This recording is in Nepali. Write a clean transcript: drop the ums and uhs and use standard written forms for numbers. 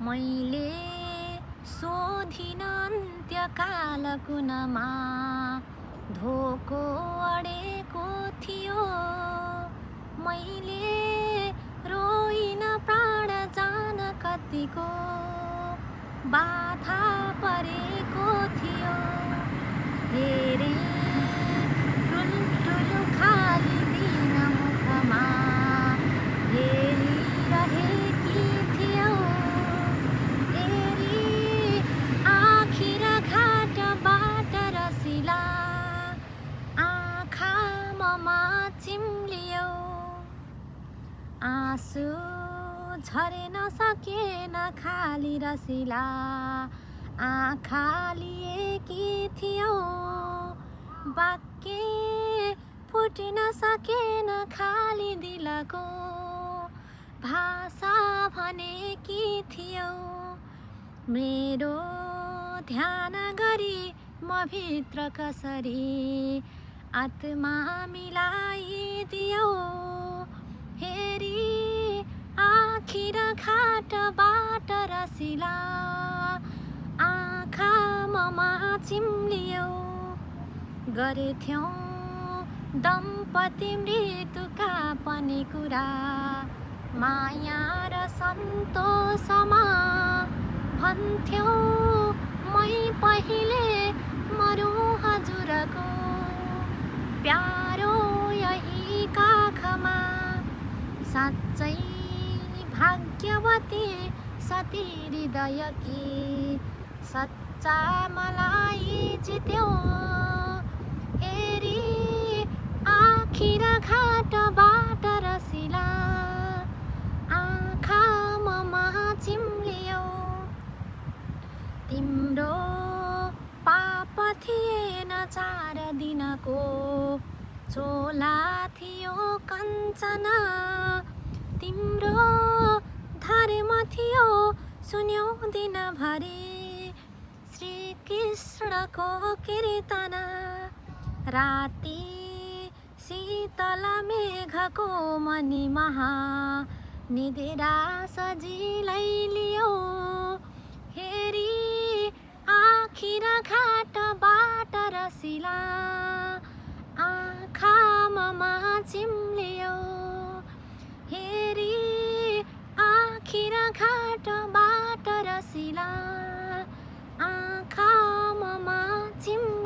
मैले सोधिन अन्त्यकाल कुनमा धोको अडेको थियो। मैले रोइन प्राण जान कतिको बाधा परेको थियो। हेरे टुलटुल खाली दिन मुखमा हेरिरहेकी थियौ। हेरी आखिर घाटबाट रसिला आँखा ममा चिम्लियो। आँसु झरेन सकेन खाली रसिला आँखा लिएकी थियौ। वाक्य फुटिन सकेन खाली दिलको भाषा भनेकी थियौ। मेरो ध्यान गरी म भित्र कसरी आत्मा मिलाइदियौ। हेरी आखिर घाटबाट रसिला आँखा ममा चिम्लियो। गरेथ्यौं दम्पति मृत्युका पनि कुरा माया र सन्तोषमा भन्थ्यौ मै पहिले मरौँ हजुरको प्यारो यही काखमा। साँच्चै भाग्यवती सती हृदयकी सच्चा मलाई जित्यो। हेरी आखिर घाटबाट रसिला आँखा ममा चिम्लियो। तिम्रो पाप थिएन 4 दिनको चोला थियो कञ्चन। तिम्रो धर्म थियो सुन्यौ दिनभरि श्रीकृष्णको कीर्तन। राति शीतल मेघको मनीमा निद्रा सजिलै लियो। हेरी आखिर घाटबाट रसिला आँखा ममा चिम्लियो। हेरी आखिर घाटबाट रसिला आँखा ममा चिम्लियो।